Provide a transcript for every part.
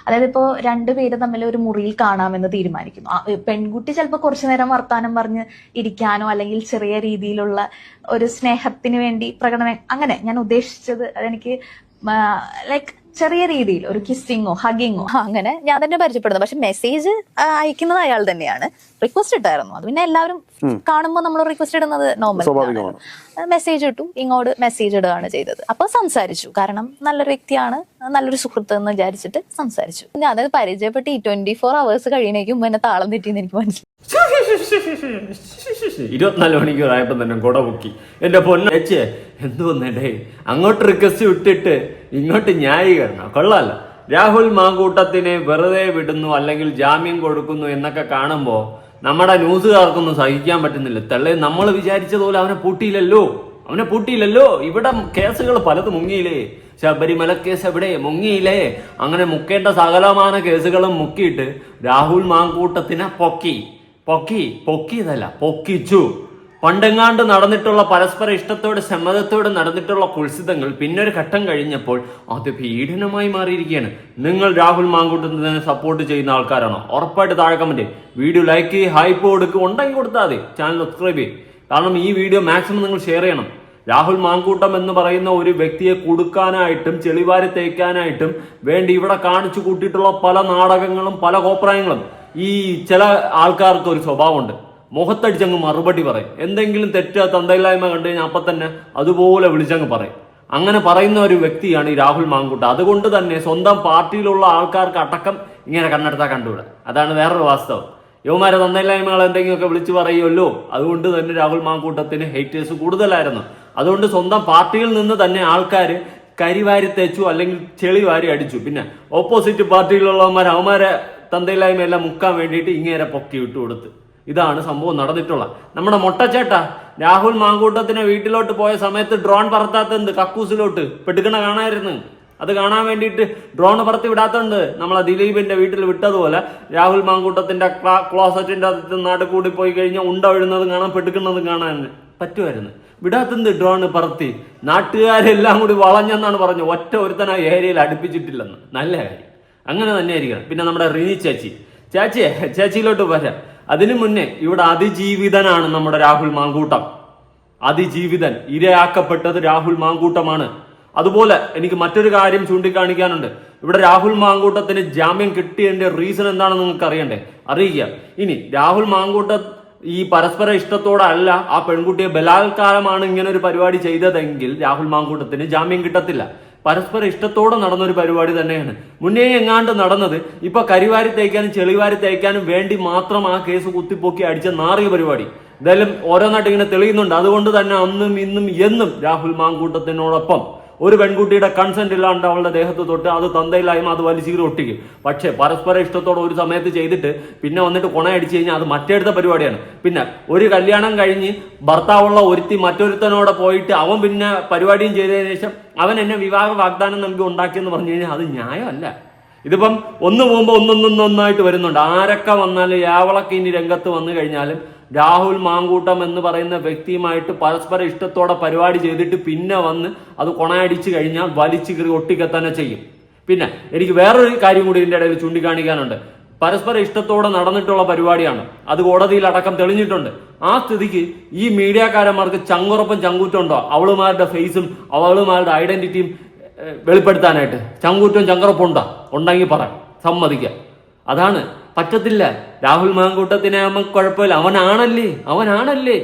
അതായത് ഇപ്പോൾ രണ്ടുപേര് തമ്മിൽ ഒരു മുറിയിൽ കാണാമെന്ന് തീരുമാനിക്കുന്നു. പെൺകുട്ടി ചിലപ്പോൾ കുറച്ചു നേരം വർത്താനം പറഞ്ഞ് ഇരിക്കാനോ അല്ലെങ്കിൽ ചെറിയ രീതിയിലുള്ള ഒരു സ്നേഹത്തിന് വേണ്ടി പ്രകടനം, അങ്ങനെ ഞാൻ ഉദ്ദേശിച്ചത് അതെനിക്ക് ലൈക്ക് ചെറിയ രീതിയിൽ ഒരു കിസ്സിങ്ങോ ഹഗിങ്ങോ അങ്ങനെ ഞാൻ തന്നെ പരിചയപ്പെടുന്നു. പക്ഷെ മെസ്സേജ് അയക്കുന്നത് അയാൾ തന്നെയാണ്. റിക്വസ്റ്റ് ഇട്ടായിരുന്നു. അത് പിന്നെ എല്ലാവരും കാണുമ്പോൾ നമ്മൾ റിക്വസ്റ്റ് ഇടുന്നത് നോർമൽ. മെസ്സേജ് ഇട്ടു, ഇങ്ങോട്ട് മെസ്സേജ് ഇടുകയാണ് ചെയ്തത്. അപ്പൊ സംസാരിച്ചു. കാരണം നല്ലൊരു വ്യക്തിയാണ്, നല്ലൊരു സുഹൃത്ത് എന്ന് വിചാരിച്ചിട്ട് സംസാരിച്ചു. ഞാൻ അത് പരിചയപ്പെട്ട് ഈ 24 hours കഴിയണേക്കും എന്നെ താളം തെറ്റിയെന്ന് എനിക്ക് മനസ്സിലായി. 24 മണിക്കൂറായപ്പോ തന്നെ കൊട പൊക്കി. എന്റെ പൊന്നേ എന്തുവന്നേ അങ്ങോട്ട് റിക്വസ്റ്റ് വിട്ടിട്ട് ഇങ്ങോട്ട് ന്യായീകരണം കൊള്ളാല്ല. രാഹുൽ മാങ്കൂട്ടത്തിനെ വെറുതെ വിടുന്നു അല്ലെങ്കിൽ ജാമ്യം കൊടുക്കുന്നു എന്നൊക്കെ കാണുമ്പോ നമ്മുടെ ന്യൂസുകാർക്കൊന്നും സഹിക്കാൻ പറ്റുന്നില്ല. തള്ളേ, നമ്മൾ വിചാരിച്ചതുപോലെ അവനെ പൂട്ടിയില്ലല്ലോ. ഇവിടെ കേസുകൾ പലത് മുങ്ങിയില്ലേ? ശബരിമല കേസ് എവിടെ മുങ്ങിയില്ലേ? അങ്ങനെ മുക്കേണ്ട സകലമാന കേസുകളും മുക്കിയിട്ട് രാഹുൽ മാങ്കൂട്ടത്തിനെ പൊക്കിച്ചു. പണ്ടെങ്ങാണ്ട് നടന്നിട്ടുള്ള പരസ്പര ഇഷ്ടത്തോടെ സമ്മതത്തോടെ നടന്നിട്ടുള്ള കുൽസിതങ്ങൾ പിന്നൊരു ഘട്ടം കഴിഞ്ഞപ്പോൾ അത് പീഡനമായി മാറിയിരിക്കുകയാണ്. നിങ്ങൾ രാഹുൽ മാങ്കൂട്ടത്തിനെ സപ്പോർട്ട് ചെയ്യുന്ന ആൾക്കാരാണോ? ഉറപ്പായിട്ട് താഴെ കമന്റ്, വീഡിയോ ലൈക്ക് ചെയ്ത് ഹൈപ്പ് കൊടുക്കുക, ഉണ്ടെങ്കിൽ കൊടുത്താൽ മതി. ചാനൽ സബ്സ്ക്രൈബ് ചെയ്യും. കാരണം ഈ വീഡിയോ മാക്സിമം നിങ്ങൾ ഷെയർ ചെയ്യണം. രാഹുൽ മാങ്കൂട്ടം എന്ന് പറയുന്ന ഒരു വ്യക്തിയെ കൊടുക്കാനായിട്ടും ചെളിവാരി തേക്കാനായിട്ടും വേണ്ടി ഇവിടെ കാണിച്ചു കൂട്ടിയിട്ടുള്ള പല നാടകങ്ങളും പല കോപ്രായങ്ങളും ഈ ചില ആൾക്കാർക്ക് ഒരു സ്വഭാവമുണ്ട്. മുഖത്തടിച്ചങ്ങ് മറുപടി പറയും. എന്തെങ്കിലും തെറ്റ് തന്തയില്ലായ്മ കണ്ടു കഴിഞ്ഞാൽ അപ്പം തന്നെ അതുപോലെ വിളിച്ചങ്ങ് പറയും. അങ്ങനെ പറയുന്ന ഒരു വ്യക്തിയാണ് ഈ രാഹുൽ മാങ്കൂട്ടം. അതുകൊണ്ട് തന്നെ സ്വന്തം പാർട്ടിയിലുള്ള ആൾക്കാർക്ക് അടക്കം ഇങ്ങനെ കണ്ണെടുത്താൽ കണ്ടുകൂടാ. അതാണ് വേറൊരു വാസ്തവം. യുവമാരെ തന്തയില്ലായ്മകൾ എന്തെങ്കിലുമൊക്കെ വിളിച്ചു പറയുമല്ലോ. അതുകൊണ്ട് തന്നെ രാഹുൽ മാങ്കൂട്ടത്തിന് ഹേറ്റേഴ്സ് കൂടുതലായിരുന്നു. അതുകൊണ്ട് സ്വന്തം പാർട്ടിയിൽ നിന്ന് തന്നെ ആൾക്കാർ കരിവാരി തേച്ചു അല്ലെങ്കിൽ ചെളി വാരി അടിച്ചു. പിന്നെ ഓപ്പോസിറ്റ് പാർട്ടിയിലുള്ളവന്മാർ അവന്മാരെ തന്തയില്ലായ്മയെല്ലാം മുക്കാൻ വേണ്ടിയിട്ട് ഇങ്ങനെ പൊക്കി വിട്ടു കൊടുത്ത്. ഇതാണ് സംഭവം നടന്നിട്ടുള്ള. നമ്മുടെ മൊട്ടച്ചേട്ട രാഹുൽ മാങ്കൂട്ടത്തിനെ വീട്ടിലോട്ട് പോയ സമയത്ത് ഡ്രോൺ പറത്താത്തത് കക്കൂസിലോട്ട് പെടുക്കണ കാണായിരുന്നു. അത് കാണാൻ വേണ്ടിയിട്ട് ഡ്രോൺ പറത്തി വിടാത്തതുണ്ട്. നമ്മളെ ദിലീപിന്റെ വീട്ടിൽ വിട്ടതുപോലെ രാഹുൽ മാങ്കൂട്ടത്തിന്റെ ക്ലോസറ്റിന്റെ അകത്ത് നാട്ടിൽ കൂടി പോയി കഴിഞ്ഞാൽ ഉണ്ട വീഴുന്നതും കാണാൻ പെടുക്കുന്നതും കാണാൻ പറ്റുമായിരുന്നു. വിടാത്തത് ഡ്രോൺ പറത്തി നാട്ടുകാരെല്ലാം കൂടി വളഞ്ഞെന്നാണ് പറഞ്ഞു. ഒറ്റ ഒരുത്തന ഏരിയയിൽ അടുപ്പിച്ചിട്ടില്ലെന്ന്. നല്ല കാര്യം, അങ്ങനെ തന്നെ ആയിരിക്കണം. പിന്നെ നമ്മുടെ റിനി ചേച്ചിയിലോട്ട് വരാം. അതിനു മുന്നേ ഇവിടെ അതിജീവിതനാണ് നമ്മുടെ രാഹുൽ മാങ്കൂട്ടം. അതിജീവിതൻ, ഇരയാക്കപ്പെട്ടത് രാഹുൽ മാങ്കൂട്ടമാണ്. അതുപോലെ എനിക്ക് മറ്റൊരു കാര്യം ചൂണ്ടിക്കാണിക്കാനുണ്ട്. ഇവിടെ രാഹുൽ മാങ്കൂട്ടത്തിന് ജാമ്യം കിട്ടിയതിന്റെ റീസൺ എന്താണെന്ന് നിങ്ങൾക്ക് അറിയണ്ടേ? അറിയിക്കുക. ഇനി രാഹുൽ മാങ്കൂട്ടം ഈ പരസ്പര ഇഷ്ടത്തോടെ അല്ല ആ പെൺകുട്ടിയെ ബലാത്കാരമാണ് ഇങ്ങനെ ഒരു പരിപാടി ചെയ്തതെങ്കിൽ രാഹുൽ മാങ്കൂട്ടത്തിന് ജാമ്യം കിട്ടത്തില്ല. പരസ്പര ഇഷ്ടത്തോടെ നടന്നൊരു പരിപാടി തന്നെയാണ്. മുന്നേ എങ്ങാണ്ട് നടന്നത് ഇപ്പൊ കരിവാരി തേക്കാനും ചെളിവാരി തേക്കാനും വേണ്ടി മാത്രം ആ കേസ് കുത്തിപ്പൊക്കി അടിച്ച നാറിയ പരിപാടി. എന്തായാലും ഓരോന്നായിട്ട് ഇങ്ങനെ തെളിയുന്നുണ്ട്. അതുകൊണ്ട് തന്നെ അന്നും ഇന്നും എന്നും രാഹുൽ മാങ്കൂട്ടത്തിനോടൊപ്പം ഒരു പെൺകുട്ടിയുടെ കൺസെന്റ് ഇല്ലാണ്ട് അവളുടെ ദേഹത്ത് തൊട്ട് അത് തന്തയില്ലായ്മ അത് വലിച്ചീറി ഒട്ടിക്കും. പക്ഷെ പരസ്പര ഇഷ്ടത്തോടെ ഒരു സമയത്ത് ചെയ്തിട്ട് പിന്നെ വന്നിട്ട് കൊണയടിച്ചു കഴിഞ്ഞാൽ അത് മറ്റേടുത്ത പരിപാടിയാണ്. പിന്നെ ഒരു കല്യാണം കഴിഞ്ഞ് ഭർത്താവുള്ള ഒരുത്തി മറ്റൊരുത്തനോടെ പോയിട്ട് അവൻ പിന്നെ പരിപാടിയും ചെയ്തതിനു ശേഷം അവൻ എന്നെ വിവാഹ വാഗ്ദാനം നൽകി ഉണ്ടാക്കിയെന്ന് പറഞ്ഞു കഴിഞ്ഞാൽ അത് ന്യായമല്ല. ഇതിപ്പം ഒന്ന് പോകുമ്പോൾ ഒന്നൊന്നായിട്ട് വരുന്നുണ്ട്. ആരൊക്കെ വന്നാലും യാവളൊക്കെ ഇനി രംഗത്ത് വന്നു കഴിഞ്ഞാലും രാഹുൽ മാങ്കൂട്ടം എന്ന് പറയുന്ന വ്യക്തിയുമായിട്ട് പരസ്പര ഇഷ്ടത്തോടെ പരിപാടി ചെയ്തിട്ട് പിന്നെ വന്ന് അത് കൊണയടിച്ചു കഴിഞ്ഞാൽ വലിച്ചു കീറി ഒട്ടിക്കെ തന്നെ ചെയ്യും. പിന്നെ എനിക്ക് വേറൊരു കാര്യം കൂടി ഇതിന്റെ ഇടയിൽ ചൂണ്ടിക്കാണിക്കാനുണ്ട്. പരസ്പര ഇഷ്ടത്തോടെ നടന്നിട്ടുള്ള പരിപാടിയാണ്. അത് കോടതിയിൽ അടക്കം തെളിഞ്ഞിട്ടുണ്ട്. ആ സ്ഥിതിക്ക് ഈ മീഡിയക്കാരന്മാർക്ക് ചങ്കുറപ്പും ചങ്കൂറ്റുണ്ടോ അവളുമാരുടെ ഫേസും അവളുമാരുടെ ഐഡന്റിറ്റിയും വെളിപ്പെടുത്താനായിട്ട്? ചങ്കൂറ്റവും ചങ്കുറപ്പുണ്ടോ? ഉണ്ടെങ്കിൽ പറ, സമ്മതിക്കാം. അതാണ് പറ്റത്തില്ല. രാഹുൽ മാങ്കൂട്ടത്തിനെ നമുക്ക് കുഴപ്പമില്ല. അവനാണല്ലേ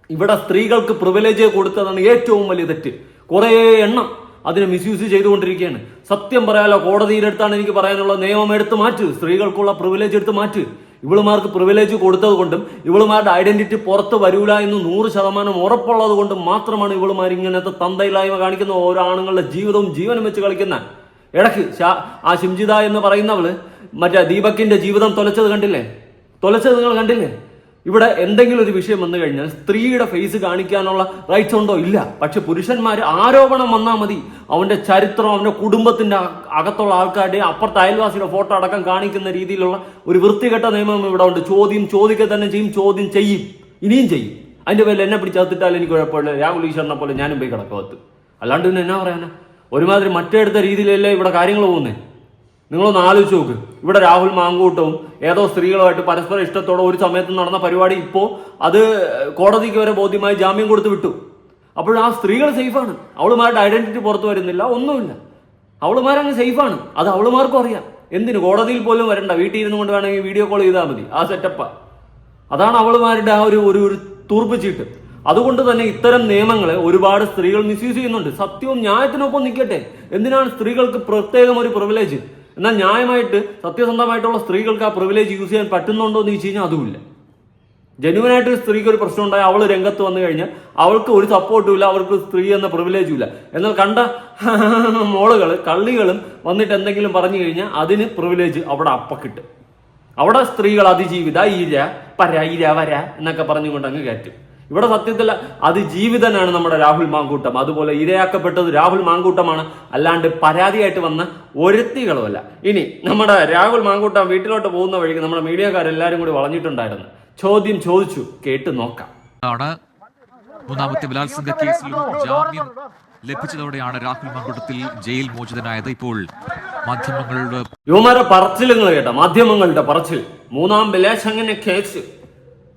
ഇവിടെ സ്ത്രീകൾക്ക് പ്രിവിലേജ് കൊടുത്തതാണ് ഏറ്റവും വലിയ തെറ്റ്. കുറെ എണ്ണം അതിനെ മിസ്യൂസ് ചെയ്തുകൊണ്ടിരിക്കുകയാണ്. സത്യം പറയാലോ, കോടതിയിലെടുത്താണ് എനിക്ക് പറയാനുള്ള നിയമം എടുത്ത് മാറ്റ്. സ്ത്രീകൾക്കുള്ള പ്രിവിലേജ് എടുത്ത് മാറ്റ്. ഇവളുമാർക്ക് പ്രിവിലേജ് കൊടുത്തത് കൊണ്ടും ഇവളുമാരുടെ ഐഡന്റിറ്റി പുറത്ത് വരൂല എന്ന് 100% ഉറപ്പുള്ളത് കൊണ്ടും മാത്രമാണ് ഇവളുമാർ ഇങ്ങനത്തെ തന്തയില്ലായ്മ കാണിക്കുന്ന ഓരോ ആണുങ്ങളുടെ ജീവിതവും ജീവനും വെച്ച് കളിക്കുന്ന. ഇടയ്ക്ക് ആ ഷിംജിത എന്ന് പറയുന്നവള് മറ്റേ ദീപക്കിന്റെ ജീവിതം തൊലച്ചത് നിങ്ങൾ കണ്ടില്ലേ? ഇവിടെ എന്തെങ്കിലും ഒരു വിഷയം വന്നു കഴിഞ്ഞാൽ സ്ത്രീയുടെ ഫേസ് കാണിക്കാനുള്ള റൈറ്റ്സ് ഉണ്ടോ? ഇല്ല. പക്ഷെ പുരുഷന്മാര് ആരോപണം വന്നാൽ മതി അവന്റെ ചരിത്രം, അവന്റെ കുടുംബത്തിന്റെ അകത്തുള്ള ആൾക്കാരുടെ അപ്പുറത്തെ അയൽവാസിയുടെ ഫോട്ടോ അടക്കം കാണിക്കുന്ന രീതിയിലുള്ള ഒരു വൃത്തികെട്ട നിയമം ഇവിടെ ഉണ്ട്. ചോദിക്കുക തന്നെ ചെയ്യും, ചോദ്യം ചെയ്യും, ഇനിയും ചെയ്യും. അതിന്റെ പേരിൽ എന്നെ പിടിച്ചകത്തിട്ടാൽ എനിക്ക് കുഴപ്പമില്ല. രാഹുൽ ഈശ്വറിനെ പോലെ ഞാനും പോയി കിടക്കകത്ത്. അല്ലാണ്ട് പിന്നെ എന്നാ പറയാനാ? ഒരുമാതിരി മറ്റെടുത്ത രീതിയിലല്ലേ ഇവിടെ കാര്യങ്ങൾ പോകുന്നേ. നിങ്ങളൊന്ന് ആലോചിച്ച് നോക്ക്. ഇവിടെ രാഹുൽ മാങ്കൂട്ടവും ഏതോ സ്ത്രീകളുമായിട്ട് പരസ്പര ഇഷ്ടത്തോടെ ഒരു സമയത്ത് നടന്ന പരിപാടി ഇപ്പോൾ അത് കോടതിക്ക് വരെ ബോധ്യമായി ജാമ്യം കൊടുത്ത് വിട്ടു. അപ്പോൾ ആ സ്ത്രീകൾ സേഫാണ്. അവളുമാരുടെ ഐഡന്റിറ്റി പുറത്തു വരുന്നില്ല, ഒന്നുമില്ല. അവളുമാരങ്ങ് സേഫാണ്. അത് അവളുമാർക്കും അറിയാം. എന്തിന് കോടതിയിൽ പോലും വരണ്ട, വീട്ടിൽ ഇരുന്നു കൊണ്ട് വേണമെങ്കിൽ വീഡിയോ കോൾ ചെയ്താൽ മതി. ആ സെറ്റപ്പാ. അതാണ് അവളുമാരുടെ ആ ഒരു തൂർപ്പ് ചീട്ട്. അതുകൊണ്ട് തന്നെ ഇത്തരം നിയമങ്ങളെ ഒരുപാട് സ്ത്രീകൾ മിസ്യൂസ് ചെയ്യുന്നുണ്ട്. സത്യവും ന്യായത്തിനൊപ്പം നിൽക്കട്ടെ. എന്തിനാണ് സ്ത്രീകൾക്ക് പ്രത്യേകം ഒരു പ്രിവിലേജ്? എന്നാൽ ന്യായമായിട്ട് സത്യസന്ധമായിട്ടുള്ള സ്ത്രീകൾക്ക് ആ പ്രിവിലേജ് യൂസ് ചെയ്യാൻ പറ്റുന്നുണ്ടോ എന്ന് ചോദിച്ചു കഴിഞ്ഞാൽ അതുമില്ല. ജെന്യുവനായിട്ട് സ്ത്രീക്ക് ഒരു പ്രശ്നം ഉണ്ടായി അവൾ രംഗത്ത് വന്നു കഴിഞ്ഞാൽ അവൾക്ക് ഒരു സപ്പോർട്ടും ഇല്ല, അവർക്ക് സ്ത്രീ എന്ന പ്രിവിലേജും ഇല്ല. എന്നാൽ കണ്ട മോളുകൾ കള്ളികളും വന്നിട്ട് എന്തെങ്കിലും പറഞ്ഞു കഴിഞ്ഞാൽ അതിന് പ്രിവിലേജ് അവിടെ അപ്പക്കിട്ട്. അവിടെ സ്ത്രീകൾ അതിജീവിത ഈര വര എന്നൊക്കെ പറഞ്ഞുകൊണ്ട് അങ്ങ് കയറ്റും. ഇവിടെ സത്യത്തിൽ അതിജീവിതനാണ് നമ്മുടെ രാഹുൽ മാങ്കൂട്ടം. അതുപോലെ ഇരയാക്കപ്പെട്ടത് രാഹുൽ മാങ്കൂട്ടമാണ്, അല്ലാണ്ട് പരാതിയായിട്ട് വന്ന ഒരുത്തികളുമല്ല. ഇനി നമ്മുടെ രാഹുൽ മാങ്കൂട്ടം വീട്ടിലോട്ട് പോകുന്ന വഴിക്ക് നമ്മുടെ മീഡിയക്കാരെല്ലാരും കൂടി വളഞ്ഞിട്ടുണ്ടായിരുന്നു. ചോദ്യം ചോദിച്ചു, കേട്ട് നോക്കാം. മൂന്നാമത്തെ ബലാത്സംഗ കേസിലും ജാമ്യം ലഭിച്ചതോടെയാണ് രാഹുൽ മാങ്കൂട്ടത്തിൽ ജയിൽ മോചിതനായത്. ഇപ്പോൾ മാധ്യമങ്ങളുടെ യുവമാരെ പറച്ചിലുകൾ കേട്ട, മാധ്യമങ്ങളുടെ പറച്ചിൽ. മൂന്നാം ബലാത്സംഗ കേസ്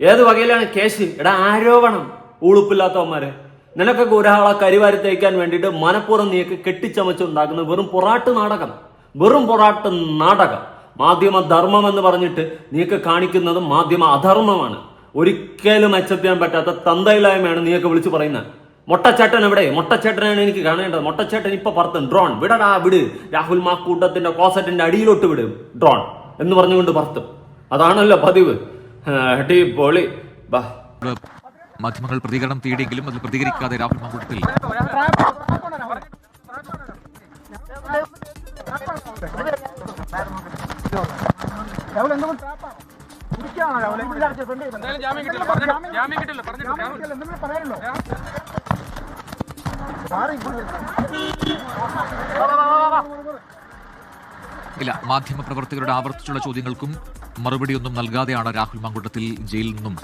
ഏത് വകയിലാണ് കേസ്? എടാ ആരോപണം. ഉളുപ്പില്ലാത്തവന്മാരെ, നിനക്കൊക്കെ ഒരാളെ കരിവാരി തേക്കാൻ വേണ്ടിയിട്ട് മനഃപൂർവ്വം നീക്ക് കെട്ടിച്ചമച്ചുണ്ടാക്കുന്ന വെറും പൊറാട്ട് നാടകം, വെറും പൊറാട്ട് നാടകം. മാധ്യമ ധർമ്മം എന്ന് പറഞ്ഞിട്ട് നീക്ക് കാണിക്കുന്നത് മാധ്യമ അധർമ്മമാണ്. ഒരിക്കലും അക്സെപ്റ്റ് ചെയ്യാൻ പറ്റാത്ത തന്തയില്ലായ്മയാണ് നീയൊക്കെ വിളിച്ചു പറയുന്നത്. മൊട്ടച്ചേട്ടൻ എവിടെ? മൊട്ടച്ചേട്ടനാണ് എനിക്ക് കാണേണ്ടത്. മൊട്ടച്ചേട്ടൻ ഇപ്പൊ പറത്തും ഡ്രോൺ വിടടാ, വിട്, രാഹുൽ മാക്കൂട്ടത്തിന്റെ ക്ലോസറ്റിന്റെ അടിയിലോട്ട് വിട് ഡ്രോൺ എന്ന് പറഞ്ഞുകൊണ്ട് പറത്തും. അതാണല്ലോ പതിവ്. അടിപൊളി. മാധ്യമങ്ങൾ പ്രതികരണം തേടിയെങ്കിലും അതിൽ പ്രതികരിക്കാതെ രാഹുൽ മാങ്കൂട്ടത്തിൽ ഇല്ല. മാധ്യമപ്രവർത്തകരുടെ ആവർത്തിച്ചുള്ള ചോദ്യങ്ങൾക്കും മറുപടിയൊന്നും നൽകാതെയാണ് രാഹുൽ മാങ്കൂട്ടത്തിൽ ജയിലിൽ നിന്നും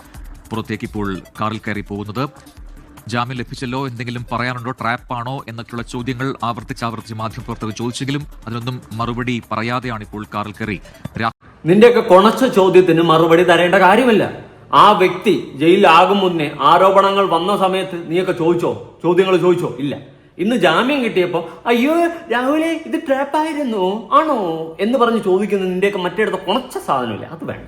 പുറത്തേക്ക് ഇപ്പോൾ കാറിൽ കയറി പോകുന്നത്. ജാമ്യം ലഭിച്ചല്ലോ, എന്തെങ്കിലും പറയാനുണ്ടോ, ട്രാപ്പാണോ എന്നൊക്കെയുള്ള ചോദ്യങ്ങൾ ആവർത്തിച്ച് മാധ്യമപ്രവർത്തകർ ചോദിച്ചെങ്കിലും അതിനൊന്നും മറുപടി പറയാതെയാണ് ഇപ്പോൾ കാറിൽ കയറി. നിന്റെയൊക്കെ കൊണച്ച ചോദ്യത്തിന് മറുപടി തരേണ്ട കാര്യമില്ല. ആ വ്യക്തി ജയിലിലാകും മുന്നേ ആരോപണങ്ങൾ വന്ന സമയത്ത് നീയൊക്കെ ചോദ്യങ്ങൾ ചോദിച്ചോ? ഇല്ല. ഇന്ന് ജാമ്യം കിട്ടിയപ്പോ അയ്യോ രാഹുലെ ഇത് ട്രാപ്പായിരുന്നു ആണോ എന്ന് പറഞ്ഞ് ചോദിക്കുന്ന നിന്റെയൊക്കെ മറ്റേടത്ത് കൊണച്ച സാധനമില്ല. അത് വേണ്ട.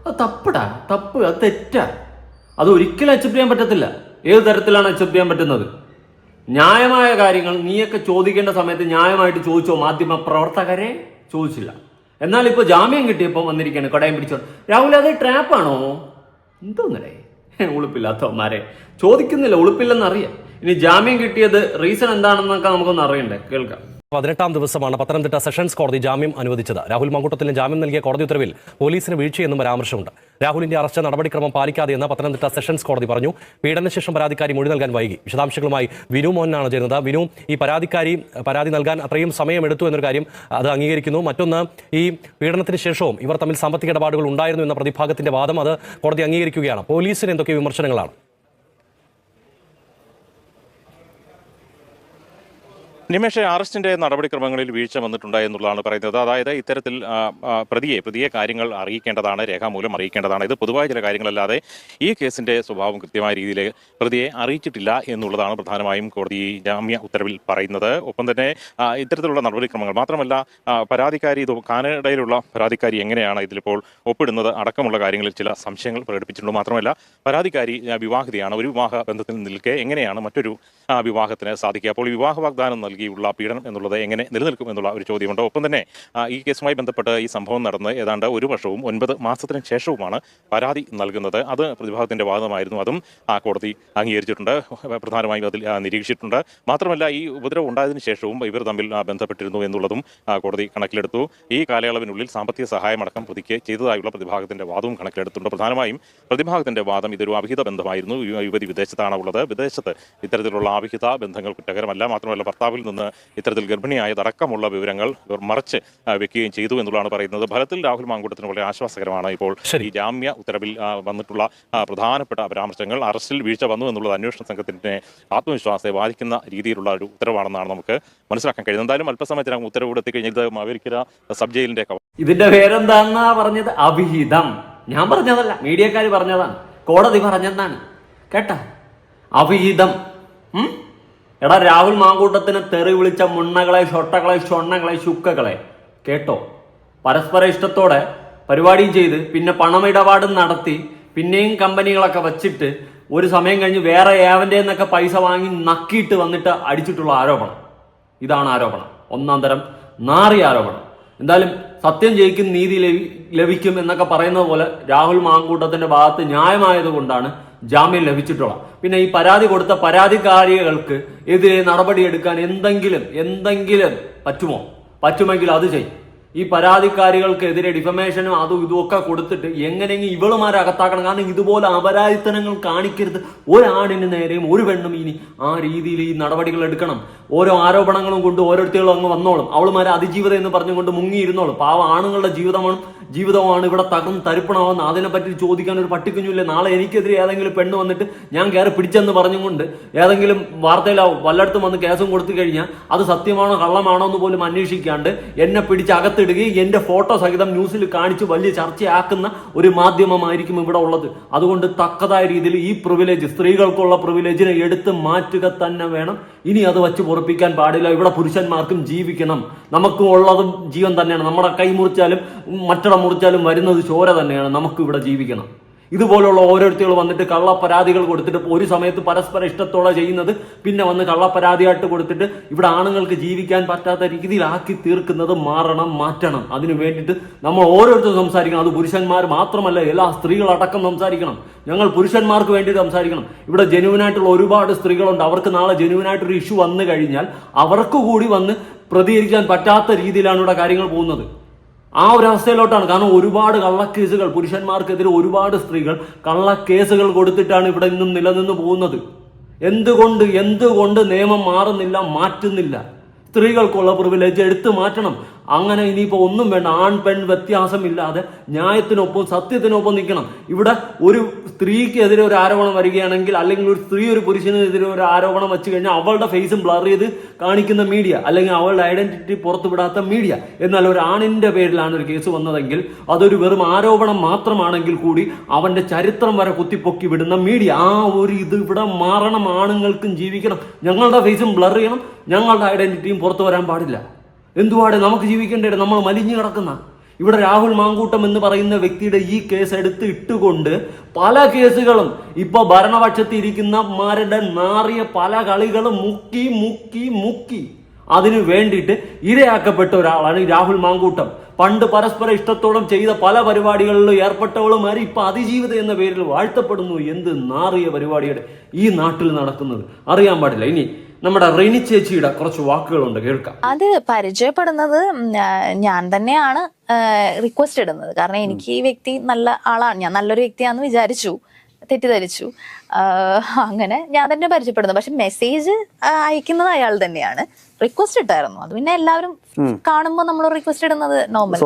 അത് തപ്പിടാ, തപ്പ്, അത് തെറ്റാ. അത് ഒരിക്കലും അക്സെപ്റ്റ് ചെയ്യാൻ പറ്റത്തില്ല. ഏത് തരത്തിലാണ് അക്സെപ്റ്റ് ചെയ്യാൻ പറ്റുന്നത്? ന്യായമായ കാര്യങ്ങൾ നീയൊക്കെ ചോദിക്കേണ്ട സമയത്ത് ന്യായമായിട്ട് ചോദിച്ചോ? മാധ്യമ പ്രവർത്തകരെ ചോദിച്ചില്ല. എന്നാൽ ഇപ്പൊ ജാമ്യം കിട്ടിയപ്പോൾ വന്നിരിക്കുകയാണ് കടയും പിടിച്ചോ. രാഹുൽ അത് ട്രാപ്പാണോ? എന്തോന്നടേ ഉളുപ്പില്ലാത്തവന്മാരെ. ചോദിക്കുന്നില്ല, ഉളുപ്പില്ലെന്നറിയാം. ഇനി ജാമ്യം കിട്ടിയത് റീസൺ എന്താണെന്നൊക്കെ നമുക്കൊന്ന് അറിയണ്ടേ. കേൾക്കാം. 18ാം ദിവസമാണ് പത്തനംതിട്ട സെഷൻസ് കോടതി ജാമ്യം അനുവദിച്ചത്. രാഹുൽ മാങ്കൂട്ടത്തിന് ജാമ്യം നൽകിയ കോടതി ഉത്തരവിൽ പോലീസിന് വീഴ്ചയെന്നും പരാമർശമുണ്ട്. രാഹുലിന്റെ അറസ്റ്റ് നടപടിക്രമം പാലിക്കാതെയെന്ന് പത്തനംതിട്ട സെഷൻസ് കോടതി പറഞ്ഞു. പീഡനശേഷം പരാതിക്കാരി മൊഴി നൽകാൻ വൈകി. വിശദാംശങ്ങളുമായി വിനു മോഹനാണ് ചേരുന്നത്. വിനു, ഈ പരാതി നൽകാൻ അത്രയും സമയമെടുത്തു എന്നൊരു കാര്യം അത് അംഗീകരിക്കുന്നു. മറ്റൊന്ന്, ഈ പീഡനത്തിന് ശേഷവും ഇവർ തമ്മിൽ സാമ്പത്തിക ഇടപാടുകൾ ഉണ്ടായിരുന്നു എന്ന പ്രതിഭാഗത്തിന്റെ വാദം അത് കോടതി അംഗീകരിക്കുകയാണ്. പോലീസിന് എന്തൊക്കെ വിമർശനങ്ങളാണ്? നിമേഷ്, അറസ്റ്റിന്റെ നടപടിക്രമങ്ങളിൽ വീഴ്ച വന്നിട്ടുണ്ട് എന്നുള്ളതാണ് പറയുന്നത്. അതായത് ഇത്തരത്തിൽ പ്രതിയെ കാര്യങ്ങൾ അറിയിക്കേണ്ടതാണ്, രേഖാമൂലം അറിയിക്കേണ്ടതാണ്. ഇത് പൊതുവായ ചില കാര്യങ്ങളല്ലാതെ ഈ കേസിന്റെ സ്വഭാവം കൃത്യമായ രീതിയിൽ പ്രതിയെ അറിയിച്ചിട്ടില്ല എന്നുള്ളതാണ് പ്രധാനമായും കോടതി ജാമ്യ ഉത്തരവിൽ പറയുന്നത്. ഒപ്പം തന്നെ ഇത്തരത്തിലുള്ള നടപടിക്രമങ്ങൾ മാത്രമല്ല, പരാതിക്കാരി കാനഡയിലുള്ള പരാതിക്കാരി എങ്ങനെയാണ് ഇതിലിപ്പോൾ ഒപ്പിടുന്നത് അടക്കമുള്ള കാര്യങ്ങളിൽ ചില സംശയങ്ങൾ പ്രകടിപ്പിച്ചിട്ടുണ്ട്. മാത്രമല്ല, പരാതിക്കാരി വിവാഹിതയാണ്. ഒരു വിവാഹ ബന്ധത്തിൽ നിൽക്കെ എങ്ങനെയാണ് മറ്റൊരു വിവാഹത്തിന് സാധിക്കുക? അപ്പോൾ വിവാഹ വാഗ്ദാനം നൽകിയുള്ള പീഡനം എന്നുള്ളത് എങ്ങനെ നിലനിൽക്കും എന്നുള്ള ഒരു ചോദ്യമുണ്ട്. ഒപ്പം തന്നെ ഈ കേസുമായി ബന്ധപ്പെട്ട് ഈ സംഭവം നടന്ന് ഏതാണ്ട് 1 വർഷവും 9 മാസത്തിന് ശേഷവുമാണ് പരാതി നൽകുന്നത്. അത് പ്രതിഭാഗത്തിന്റെ വാദമായിരുന്നു. അതും കോടതി അംഗീകരിച്ചിട്ടുണ്ട്, പ്രധാനമായും അതിൽ നിരീക്ഷിച്ചിട്ടുണ്ട്. മാത്രമല്ല, ഈ ഉപദ്രവം ഉണ്ടായതിനു ശേഷവും ഇവർ തമ്മിൽ ബന്ധപ്പെട്ടിരുന്നു എന്നുള്ളതും കോടതി കണക്കിലെടുത്തു. ഈ കാലയളവിനുള്ളിൽ സാമ്പത്തിക സഹായമടക്കം പ്രതിക്ക് ചെയ്തതായുള്ള പ്രതിഭാഗത്തിന്റെ വാദവും കണക്കിലെടുത്തിട്ടുണ്ട്. പ്രധാനമായും പ്രതിഭാഗത്തിന്റെ വാദം ഇതൊരു അവിഹിത ബന്ധമായിരുന്നു. യുവതി വിദേശത്താണ് ഉള്ളത്. വിദേശത്ത് ഇത്തരത്തിലുള്ള അവിഹിത ബന്ധങ്ങൾ കുറ്റകരമല്ല. മാത്രമല്ല, ഭർത്താവിൽ നിന്ന് ഇത്തരത്തിൽ ഗർഭിണിയായതടക്കമുള്ള വിവരങ്ങൾ മറച്ച് വെക്കുകയും ചെയ്തു എന്നുള്ളതാണ് പറയുന്നത്. ഫലത്തിൽ രാഹുൽ മാങ്കൂട്ടത്തിന് വളരെ ആശ്വാസകരമാണ് ഇപ്പോൾ ഈ ജാമ്യ ഉത്തരവിൽ വന്നിട്ടുള്ള പ്രധാനപ്പെട്ട പരാമർശങ്ങൾ. അറസ്റ്റിൽ വീഴ്ച വന്നു എന്നുള്ളത് അന്വേഷണ സംഘത്തിന്റെ ആത്മവിശ്വാസത്തെ ബാധിക്കുന്ന രീതിയിലുള്ള ഒരു ഉത്തരവാണെന്നാണ് നമുക്ക് മനസ്സിലാക്കാൻ കഴിയുന്നത്. എന്തായാലും അല്പസമയത്തിനകം ഉത്തരവ് എത്തിക്കഴിഞ്ഞാൽ ഇത് മാവേലിക്കര സബ് ജയിലിന്റെ ഇതിന്റെ പേരെന്താന്നാ പറഞ്ഞത്? അവിഹിതം. ഞാൻ പറഞ്ഞതല്ല, മീഡിയക്കാർ പറഞ്ഞതാണ്, കോടതി പറഞ്ഞതാണ് കേട്ടാ. അവിഹിതം. എടാ, രാഹുൽ മാങ്കൂട്ടത്തിന് തെറി വിളിച്ച മുണ്ണകളെ, ഷൊട്ടകളെ, ഷൊണ്ണകളെ, ശുക്കകളെ കേട്ടോ. പരസ്പര ഇഷ്ടത്തോടെ പരിപാടിയും ചെയ്ത് പിന്നെ പണമിടപാടും നടത്തി പിന്നെയും കമ്പനികളൊക്കെ വച്ചിട്ട് ഒരു സമയം കഴിഞ്ഞ് വേറെ ഏവന്റെ എന്നൊക്കെ പൈസ വാങ്ങി നക്കിയിട്ട് വന്നിട്ട് അടിച്ചിട്ടുള്ള ആരോപണം. ഇതാണ് ആരോപണം, ഒന്നാം തരം നാറിയ ആരോപണം. എന്തായാലും സത്യം ജയിക്കും, നീതി ലഭിക്കും എന്നൊക്കെ പറയുന്നത് പോലെ രാഹുൽ മാങ്കൂട്ടത്തിന്റെ ഭാഗത്ത് ന്യായമായത് കൊണ്ടാണ് ജാമ്യം ലഭിച്ചിട്ടുള്ളത്. പിന്നെ ഈ പരാതി കൊടുത്ത പരാതിക്കാരികൾക്ക് എതിരെ നടപടിയെടുക്കാൻ എന്തെങ്കിലും പറ്റുമെങ്കിൽ അത് ചെയ്യും. ഈ പരാതിക്കാരികൾക്കെതിരെ ഡിഫമേഷനും അതും ഇതുമൊക്കെ കൊടുത്തിട്ട് എങ്ങനെയെങ്കിലും ഇവളുമാരെ അകത്താക്കണം. കാരണം ഇതുപോലെ അപരാധിത്തനങ്ങൾ കാണിക്കരുത്. ഒരാണിന് നേരെയും ഒരു പെണ്ണും ഇനി ആ രീതിയിൽ ഈ നടപടികൾ എടുക്കണം. ഓരോ ആരോപണങ്ങളും കൊണ്ട് ഓരോരുത്തരും അങ്ങ് വന്നോളും. അവളുമാരെ അതിജീവിതം എന്ന് പറഞ്ഞുകൊണ്ട് മുങ്ങിയിരുന്നോളും. പാവ ആണുങ്ങളുടെ ജീവിതമാണ് ഇവിടെ തകർന്ന് തരിപ്പണമാവുന്ന. അതിനെപ്പറ്റി ചോദിക്കാൻ ഒരു പട്ടിക്കുഞ്ഞില്ലേ? നാളെ എനിക്കെതിരെ ഏതെങ്കിലും പെണ്ണ് വന്നിട്ട് ഞാൻ കയറി പിടിച്ചെന്ന് പറഞ്ഞുകൊണ്ട് ഏതെങ്കിലും വാർത്തയിലോ വല്ലയിടത്തും വന്ന് കേസും കൊടുത്തു കഴിഞ്ഞാൽ അത് സത്യമാണോ കള്ളമാണോ എന്ന് പോലും അന്വേഷിക്കാണ്ട് എന്നെ പിടിച്ച് അകത്തിടുകയും എന്റെ ഫോട്ടോ സഹിതം ന്യൂസിൽ കാണിച്ച് വലിയ ചർച്ചയാക്കുന്ന ഒരു മാധ്യമമായിരിക്കും ഇവിടെ ഉള്ളത്. അതുകൊണ്ട് തക്കതായ രീതിയിൽ ഈ പ്രിവിലേജ്, സ്ത്രീകൾക്കുള്ള പ്രിവിലേജിനെ എടുത്ത് മാറ്റുക തന്നെ വേണം. ഇനി അത് വച്ച് പൊറപ്പിക്കാൻ പാടില്ല. ഇവിടെ പുരുഷന്മാർക്കും ജീവിക്കണം. നമുക്കും ഉള്ളതും ജീവൻ തന്നെയാണ്. നമ്മുടെ കൈ മുറിച്ചാലും മറ്റട മുറിച്ചാലും വരുന്നത് ചോര തന്നെയാണ്. നമുക്ക് ഇവിടെ ജീവിക്കണം. ഇതുപോലുള്ള ഓരോരുത്തർ വന്നിട്ട് കള്ളപ്പരാതികൾ കൊടുത്തിട്ട് ഒരു സമയത്ത് പരസ്പര ഇഷ്ടത്തോടെ ചെയ്യുന്നത് പിന്നെ വന്ന് കള്ളപ്പരാതിയായിട്ട് കൊടുത്തിട്ട് ഇവിടെ ആണുങ്ങൾക്ക് ജീവിക്കാൻ പറ്റാത്ത രീതിയിലാക്കി തീർക്കുന്നത് മാറ്റണം. അതിനു വേണ്ടിയിട്ട് നമ്മൾ ഓരോരുത്തരും സംസാരിക്കണം. അത് പുരുഷന്മാർ മാത്രമല്ല, എല്ലാ സ്ത്രീകളടക്കം സംസാരിക്കണം. ഞങ്ങൾ പുരുഷന്മാർക്ക് വേണ്ടി സംസാരിക്കണം. ഇവിടെ ജെന്യുവനായിട്ടുള്ള ഒരുപാട് സ്ത്രീകളുണ്ട്. അവർക്ക് നാളെ ജെന്യുവനായിട്ടൊരു ഇഷ്യൂ വന്നു കഴിഞ്ഞാൽ അവർക്ക് കൂടി വന്ന് പ്രതികരിക്കാൻ പറ്റാത്ത രീതിയിലാണ് ഇവിടെ കാര്യങ്ങൾ പോകുന്നത്. ആ ഒരു അവസ്ഥയിലോട്ടാണ്. കാരണം ഒരുപാട് കള്ളക്കേസുകൾ, പുരുഷന്മാർക്കെതിരെ ഒരുപാട് സ്ത്രീകൾ കള്ളക്കേസുകൾ കൊടുത്തിട്ടാണ് ഇവിടെ ഇന്നും നിലനിന്ന് പോകുന്നത്. എന്തുകൊണ്ട് നിയമം മാറ്റുന്നില്ല? സ്ത്രീകൾക്കുള്ള പ്രിവിലേജ് എടുത്തു മാറ്റണം. അങ്ങനെ ഇനിയിപ്പോൾ ഒന്നും വേണ്ട. ആൺ പെൺ വ്യത്യാസമില്ലാതെ ന്യായത്തിനൊപ്പം സത്യത്തിനൊപ്പം നിൽക്കണം. ഇവിടെ ഒരു സ്ത്രീക്കെതിരെ ഒരു ആരോപണം വരികയാണെങ്കിൽ, അല്ലെങ്കിൽ ഒരു സ്ത്രീ ഒരു പുരുഷനെതിരെ ഒരു ആരോപണം വെച്ച് കഴിഞ്ഞാൽ അവളുടെ ഫേസും ബ്ലർ ചെയ്ത് കാണിക്കുന്ന മീഡിയ, അല്ലെങ്കിൽ അവളുടെ ഐഡന്റിറ്റി പുറത്തുവിടാത്ത മീഡിയ. എന്നാൽ ഒരു ആണിന്റെ പേരിലാണ് ഒരു കേസ് വന്നതെങ്കിൽ അതൊരു വെറും ആരോപണം മാത്രമാണെങ്കിൽ കൂടി അവന്റെ ചരിത്രം വരെ കുത്തിപ്പൊക്കി വിടുന്ന മീഡിയ. ആ ഒരു ഇത് ഇവിടെ മാറണം. ആണുങ്ങൾക്കും ജീവിക്കണം. ഞങ്ങളുടെ ഫേസും ബ്ലർ ചെയ്യണം. ഞങ്ങളുടെ ഐഡന്റിറ്റിയും പുറത്തു വരാൻ പാടില്ല. എന്തുവാടെ നമുക്ക് ജീവിക്കേണ്ടത്? നമ്മൾ മലിഞ്ഞു കിടക്കുന്ന ഇവിടെ രാഹുൽ മാങ്കൂട്ടം എന്ന് പറയുന്ന വ്യക്തിയുടെ ഈ കേസ് എടുത്ത് ഇട്ടുകൊണ്ട് പല കേസുകളും ഇപ്പൊ ഭരണപക്ഷത്തിൽ ഇരിക്കുന്നമാരുടെ നാറിയ പല കളികളും മുക്കി അതിനു വേണ്ടിയിട്ട് ഇരയാക്കപ്പെട്ട ഒരാളാണ് രാഹുൽ മാങ്കൂട്ടം. പണ്ട് പരസ്പര ഇഷ്ടത്തോളം ചെയ്ത പല പരിപാടികളിലും ഏർപ്പെട്ടവളുമാര് ഇപ്പൊ അതിജീവിതം എന്ന പേരിൽ വാഴ്ത്തപ്പെടുന്നു. എന്ത് നാറിയ പരിപാടിയുടെ ഈ നാട്ടിൽ നടക്കുന്നത് അറിയാൻ പാടില്ല. ഇനി നമ്മുടെ റെനി ചേച്ചിയുടെ കുറച്ച് വാക്കുകളുണ്ട്, കേൾക്കാം. അത് പരിചയപ്പെടുന്നത് ഞാൻ തന്നെയാണ് റിക്വസ്റ്റ് ഇടുന്നത്. കാരണം എനിക്ക് ഈ വ്യക്തി നല്ല ആളാണ്, ഞാൻ നല്ലൊരു വ്യക്തിയാണെന്ന് വിചാരിച്ചു, തെറ്റിദ്ധരിച്ചു. അങ്ങനെ ഞാൻ തന്നെ പരിചയപ്പെടുന്നു. പക്ഷെ മെസ്സേജ് അയക്കുന്നത് അയാൾ തന്നെയാണ്. റിക്വസ്റ്റ് ഇട്ടായിരുന്നു. അത് പിന്നെ എല്ലാവരും കാണുമ്പോൾ നമ്മൾ റിക്വസ്റ്റ് ഇടുന്നത് നോർമൽ.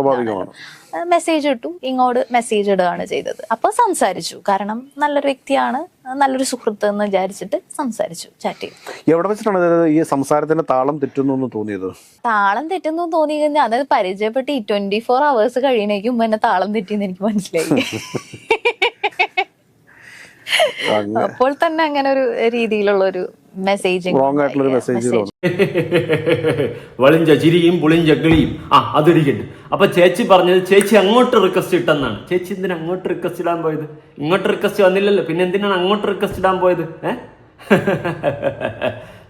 മെസ്സേജ് ഇട്ടു, ഇങ്ങോട്ട് മെസ്സേജ് ഇടുകയാണ് ചെയ്തത്. അപ്പൊ സംസാരിച്ചു. കാരണം നല്ലൊരു വ്യക്തിയാണ്, നല്ലൊരു സുഹൃത്ത് എന്ന് വിചാരിച്ചിട്ട് സംസാരിച്ചു, ചാറ്റ് ചെയ്തു. എവിടെ വെച്ചിട്ടാണ് ഈ സംസാരത്തിന്റെ താളം തെറ്റുന്നു തോന്നിയത്? താളം തെറ്റുന്നു തോന്നി കഴിഞ്ഞാൽ അതായത് പരിചയപ്പെട്ട് ഈ 24 hours കഴിയണേക്കും മുമ്പ് എന്നെ താളം തെറ്റിയെന്ന് എനിക്ക് മനസ്സിലായി. അപ്പോൾ തന്നെ അങ്ങനെ ഒരു രീതിയിലുള്ള ഒരു മെസ്സേജിങ്, വളിഞ്ച ചിരിയും പുളിഞ്ച കിളിയും അതിരിക്കട്ടെ. അപ്പൊ ചേച്ചി പറഞ്ഞത് ചേച്ചി അങ്ങോട്ട് റിക്വസ്റ്റ് ഇട്ടെന്നാണ്. ചേച്ചി എന്തിനാ അങ്ങോട്ട് റിക്വസ്റ്റ് ഇടാൻ പോയത്? ഇങ്ങോട്ട് റിക്വസ്റ്റ് വന്നില്ലല്ലോ, പിന്നെ എന്തിനാണ് അങ്ങോട്ട് റിക്വസ്റ്റ് ഇടാൻ പോയത്?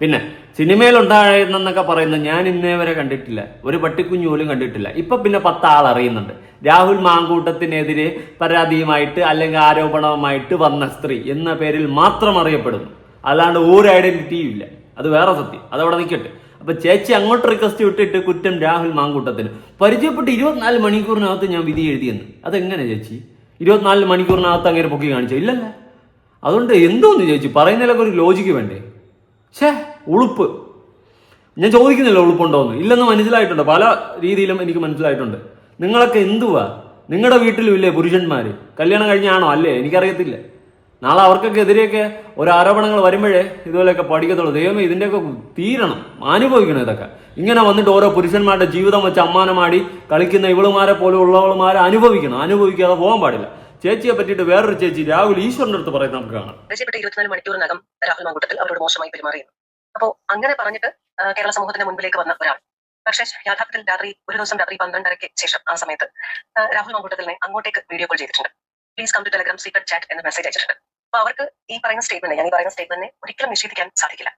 പിന്നെ സിനിമയിലുണ്ടായെന്നൊക്കെ പറയുന്നത് ഞാൻ ഇന്നേ വരെ കണ്ടിട്ടില്ല. ഒരു പട്ടിക്കുഞ്ഞു പോലും കണ്ടിട്ടില്ല. ഇപ്പൊ പിന്നെ 10 ആൾ അറിയുന്നുണ്ട്. രാഹുൽ മാങ്കൂട്ടത്തിനെതിരെ പരാതിയുമായിട്ട് അല്ലെങ്കിൽ ആരോപണവുമായിട്ട് വന്ന സ്ത്രീ എന്ന പേരിൽ മാത്രം അറിയപ്പെടുന്നു. അല്ലാണ്ട് ഒരു ഐഡന്റിറ്റിയും ഇല്ല. അത് വേറെ സത്യം, അതവിടെ നിൽക്കട്ടെ. അപ്പൊ ചേച്ചി അങ്ങോട്ട് റിക്വസ്റ്റ് വിട്ടിട്ട് കുറ്റം രാഹുൽ മാങ്കൂട്ടത്തിന്. പരിചയപ്പെട്ട് 24 മണിക്കൂറിനകത്ത് ഞാൻ വിധി എഴുതിയെന്ന്. അതെങ്ങനെ ചേച്ചി 24 മണിക്കൂറിനകത്ത് അങ്ങനെ പൊക്കി കാണിച്ചോ? ഇല്ലല്ല. അതുകൊണ്ട് എന്തോന്ന് ചേച്ചി പറയുന്നതിലൊക്കെ ഒരു ലോജിക്ക് വേണ്ടേ? ഉളുപ്പ്. ഞാൻ ചോദിക്കുന്നില്ല ഉളുപ്പുണ്ടോന്ന്, ഇല്ലെന്ന് മനസ്സിലായിട്ടുണ്ട്, പല രീതിയിലും എനിക്ക് മനസ്സിലായിട്ടുണ്ട്. നിങ്ങളൊക്കെ എന്തുവാ, നിങ്ങളുടെ വീട്ടിലും ഇല്ലേ പുരുഷന്മാര്? കല്യാണം കഴിഞ്ഞാണോ? അല്ലേ, എനിക്കറിയത്തില്ല. നാളെ അവർക്കൊക്കെ എതിരെയൊക്കെ ഒരു ആരോപണങ്ങൾ വരുമ്പോഴേ ഇതുപോലെയൊക്കെ പഠിക്കത്തുള്ളൂ. ദൈവമേ, ഇതിൻ്റെയൊക്കെ തീരണം, അനുഭവിക്കണം ഇതൊക്കെ. ഇങ്ങനെ വന്നിട്ട് ഓരോ പുരുഷന്മാരുടെ ജീവിതം വെച്ച് അമ്മാനമാടി കളിക്കുന്ന ഇവളുമാരെ പോലെ ഉള്ളവളുമാരെ അനുഭവിക്കാതെ പോകാൻ പാടില്ല. ചേച്ചിയെ പറ്റിയിട്ട് വേറൊരു ചേച്ചി രാഹുൽ ഈശ്വറിന്റെ അടുത്ത് പറയുന്നത് നമുക്ക് കാണാം. 24 മണിക്കൂറിനകം രാഹുൽ മാങ്കൂട്ടത്തിൽ അവരോട് മോശമായി പെരുമാറിയിരുന്നു. അപ്പോ അങ്ങനെ പറഞ്ഞിട്ട് കേരള സമൂഹത്തിന്റെ മുൻപിലേക്ക് വന്ന ഒരാൾ. പക്ഷേ യാഥാർത്ഥ്യത്തിൽ ഒരു ദിവസം രാത്രി 12:30-ക്ക് ശേഷം ആ സമയത്ത് രാഹുൽ മാങ്കൂട്ടത്തിനെ അങ്ങോട്ടേക്ക് വീഡിയോ കോൾ ചെയ്തിട്ടുണ്ട്. Please come to Telegram secret chat എന്ന മെസ്സേജ് അയച്ചിട്ടുണ്ട്. അപ്പൊ അവർക്ക് ഈ പറയുന്ന സ്റ്റേറ്റ്മെന്റിനെ ഒരിക്കലും നിഷേധിക്കാൻ സാധിക്കില്ല.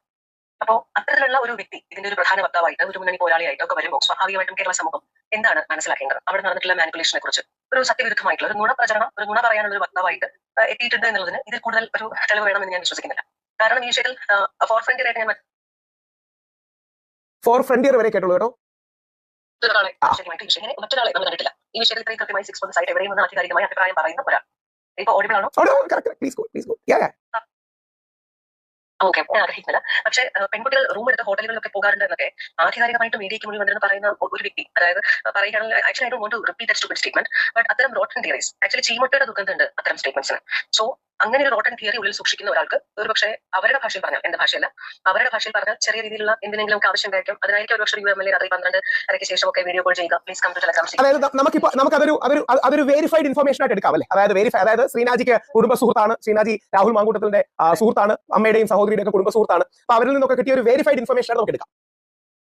അപ്പോൾ അത്തരത്തിലുള്ള ഒരു വ്യക്തി ഇതിന്റെ ഒരു പ്രധാന വക്താവായിട്ട് ഒരു മുന്നണി പോരാളിയായിട്ട് ഒക്കെ വരുമ്പോൾ സ്വാഭാവികമായിട്ടും കേരള സമൂഹം എന്താണ് മനസ്സിലാക്കേണ്ടത്? അവിടെ നടന്നിട്ടുള്ള മാനിപ്പുലേഷനെ കുറിച്ച് ഒരു സത്യവിരുദ്ധമായിട്ടുള്ള ഒരു നുണ പ്രചരണം, ഒരു നുണ പറയാനുള്ള ഒരു വക്താവായിട്ട് എത്തിയിട്ടുണ്ട് എന്നുള്ളതിന് ഇതിൽ കൂടുതൽ ഒരു തെളിവ് വേണമെന്ന് ഞാൻ വിശ്വസിക്കുന്നില്ല. കാരണം ഈ വിഷയത്തിൽ ഫോർ ഫ്രണ്ടിയർ ആയിട്ട് ഞാൻ ഫോർ ഫ്രണ്ടിയർ വരെ കേട്ടുള്ളൂ കേട്ടോ. മറ്റൊരാളെ നമ്മൾ കണ്ടിട്ടില്ല ഈ വിഷയത്തിൽ ഇത്രയും കൃത്യമായി 6 months ആയിട്ട് എവിടെയും നിന്ന് ആധികാരികമായി അഭിപ്രായം പറയുന്ന ഒരാൾ. ഇപ്പൊ ഓഡിബിൾ ആണോ? ഓക്കെ, ഞാൻ ആഗ്രഹിക്കുന്നില്ല. പക്ഷേ പെൺകുട്ടികൾ റൂം എടുത്ത് ഹോട്ടലുകളിലൊക്കെ പോകാറുണ്ട് എന്നൊക്കെ ആധികാരികമായിട്ട് മീഡിയയ്ക്ക് മുന്നിൽ വന്നിരുന്ന് പറയുന്ന ഒരു വ്യക്തി, അതായത് പറയുകയാണെങ്കിൽ actually I don't want to repeat that stupid statement, but അത്തരം റോട്ടൺ തിയറീസ് ആക്ച്വലി ചീമൊട്ടയുടെ ദുഃഖമുണ്ട് അത്തരം സ്റ്റേറ്റ്മെന്റ്സിന്. സോ അങ്ങനെ ഒരു റോട്ടൺ തിയറി ഉള്ളിൽ സൂക്ഷിക്കുന്ന ഒരാൾക്ക് ഒരുപക്ഷെ അവരുടെ ഭാഷയിൽ പറഞ്ഞാൽ, എന്റെ ഭാഷയല്ല, അവരുടെ ഭാഷയിൽ പറഞ്ഞാൽ ചെറിയ രീതിയിലുള്ള എന്തിനെങ്കിലും ആവശ്യം ഉണ്ടായിരിക്കും. അതിനായിരിക്കും ഒരുപക്ഷെ UMLA രാത്രി 12:30 ശേഷം ഒക്കെ വീഡിയോ കോൾ ചെയ്യുക. Please come to Telegram. അതായത് നമുക്കതൊരു വെരിഫൈഡ് ഇൻഫർമേഷൻ ആയിട്ട് എടുക്കാം അല്ലേ? അതായത് ശ്രീനാജിക്ക് കുടുംബ സുഹൃത്താണ്, ശ്രീനാജി രാഹുൽ മാങ്കൂട്ടത്തിന്റെ സുഹൃത്താണ്, അമ്മയുടെയും സഹോദരിയുടെ ഒക്കെ കുടുംബ സുഹൃത്താണ്. അപ്പൊ അവരിൽ നിന്നൊക്കെ കിട്ടിയ ഒരു വെരിഫൈഡ് ഇൻഫർമേഷൻ ആയിട്ട് നമുക്ക് എടുക്കാം.